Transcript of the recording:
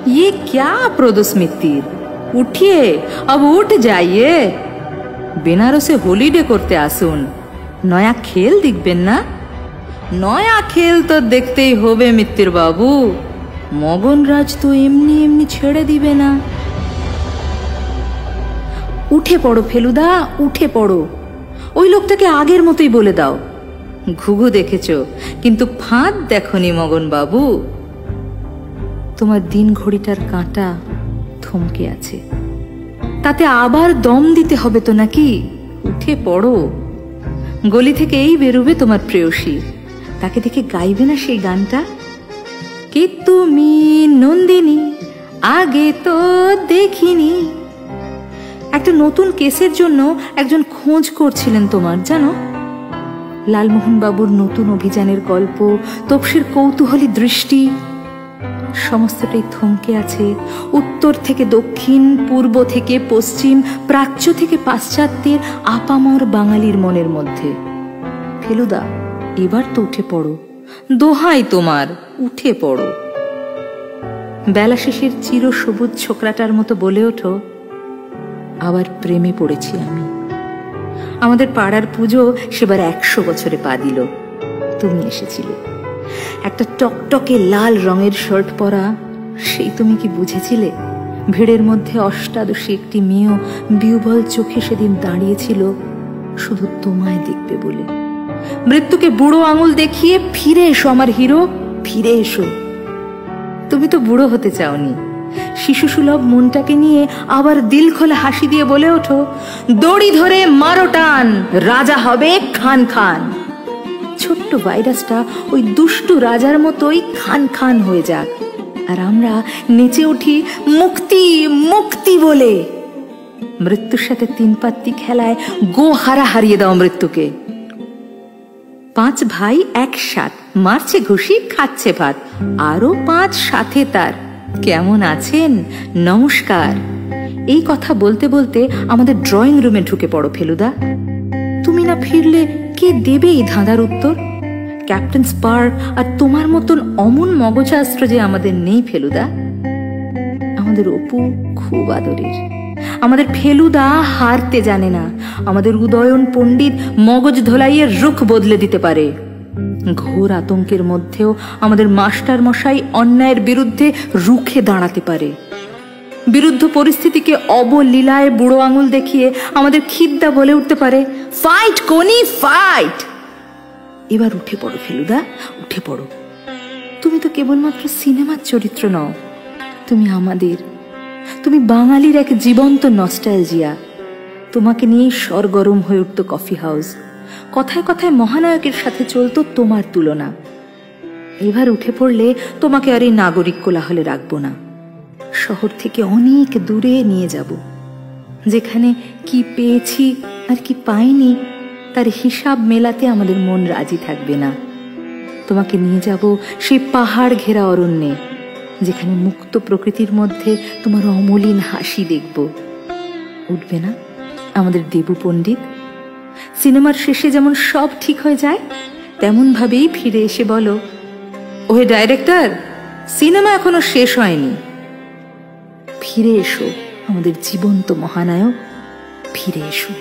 ये क्या प्रदोष मित्तिर, उठिए, अब उठ जाइए। বেনারসে হলিডে করতে আসুন, নয়া খেল দেখবেন না? নয়া খেল তো দেখতেই হবে মিত্তির বাবু, মগনরাজ তো এমনি এমনি ছেড়ে দিবে না। উঠে পড়ো ফেলুদা, উঠে পড়ো। ওই লোকটাকে আগের মতোই বলে দাও, ঘুঘু দেখেছ কিন্তু ফাঁদ দেখনি মগন বাবু। তোমার দিন ঘড়িটার কাঁটা থমকে আছে, তাতে আবার দম দিতে হবে তো নাকি? উঠে পড়ো। গলি থেকে এই বেরোবে তোমার প্রেয়সী, তাকে দেখে গাইবে না সেই গানটা? কি তুমি নন্দিনী আগে তো দেখিনি। একটা নতুন কেসের জন্য একজন খোঁজ করছিলেন তোমার, জানো? লালমোহন বাবুর নতুন অভিযানের গল্প, তপসির কৌতূহলী দৃষ্টি, সমস্তটাই থমকে আছে উত্তর থেকে দক্ষিণ, পূর্ব থেকে পশ্চিম, প্রাচ্য থেকে পাশ্চাত্যের আপামর বাঙালির মনের মধ্যে। ফেলুদা, এবার তো উঠে পড়ো, দোহাই তোমার, উঠে পড়ো। বেলা শেষের চিরসবুজ ছোকরাটার মতো বলে ওঠো, আবার প্রেমে পড়েছি আমি। আমাদের পাড়ার পুজো সেবার 100 বছরে পা দিল। তুমি এসেছিলে, একটা টকটকে লাল রঙের শার্ট পরা, সেই তুমি কি বুঝেছিলে? ভিড়ের মধ্যে অষ্টাদশী একটি মেয়েও বিহ্বল চোখে সেদিন দাঁড়িয়েছিল শুধু তোমায় দেখবে বলে। মৃত্যুকে বুড়ো আঙুল দেখিয়ে, ফিরে এসো আমার হিরো, ফিরে এসো। তুমি তো বুড়ো হতে চাওনি, শিশু সুলভ মনটাকে নিয়ে আবার দিল খোলা হাসি দিয়ে বলে ওঠো, দড়ি ধরে মারো টান, রাজা হবে খান খান। ছোট্ট ভাইরাসটা ওই দুষ্টু রাজার মতোই খান খান হয়ে যাক, আর আমরা নেচে উঠি মুক্তি মুক্তি বলে। মৃত্যুর সাথে 3 পাত্তি খেলায় গো হারিয়ে দাও মৃত্যুকে। 5 ভাই একসাথ মারছে ঘুষি, খাচ্ছে ভাত, আরো 5 সাথে তার। কেমন আছেন, নমস্কার। এই কথা বলতে বলতে আমাদের ড্রয়িং রুমে ঢুকে পড়ো ফেলুদা। তুমি না ফিরলে কে দেবে এই ধাঁধার উত্তর? ক্যাপ্টেন স্পার্ক আর তোমার মতন অমন মগজাস্ত্র যে আমাদের নেই ফেলুদা। আমাদের অপু খুব আদরের, আমাদের ফেলুদা হারতে জানে না। আমাদের উদয়ন পণ্ডিত মগজ ধোলাইয়ের রুখ বদলে দিতে পারে। ঘোর আতঙ্কের মধ্যেও আমাদের মাস্টার মশাই অন্যায়ের বিরুদ্ধে রুখে দাঁড়াতে পারে। বিরুদ্ধ পরিস্থিতিকে অবলীলায় বুড়ো আঙুল দেখিয়ে আমাদের খিদ্দা বলে উঠতে পারে, ফাইট কোনি ফাইট। এবার উঠে পড়ো ফেলুদা, উঠে পড়ো। তুমি তো কেবলমাত্র সিনেমার চরিত্র নও, তুমি আমাদের, তুমি বাঙালির এক জীবন্ত নস্টালজিয়া। তোমাকে নিয়েই সরগরম হয়ে উঠত কফি হাউস, কথায় কথায় মহানায়কের সাথে চলতো তোমার তুলনা। এবার উঠে পড়লে তোমাকে আর এই নাগরিক কোলাহলে রাখবো না, শহর থেকে অনেক দূরে নিয়ে যাব, যেখানে কি পেয়েছি আর কি পাইনি তার হিসাব মেলাতে আমাদের মন রাজি থাকবে না। তোমাকে নিয়ে যাব সেই পাহাড় ঘেরা অরণ্যে, যেখানে মুক্ত প্রকৃতির মধ্যে তোমার অমলিন হাসি দেখব। উঠবে না আমাদের দেবু পণ্ডিত? সিনেমার শেষে যেমন সব ঠিক হয়ে যায়, তেমন ভাবেই ফিরে এসে বলো, ওহে ডাইরেক্টর, সিনেমা এখনো শেষ হয়নি। ফিরে এসো আমাদের জীবন্ত মহানায়ক, ফিরে এসো।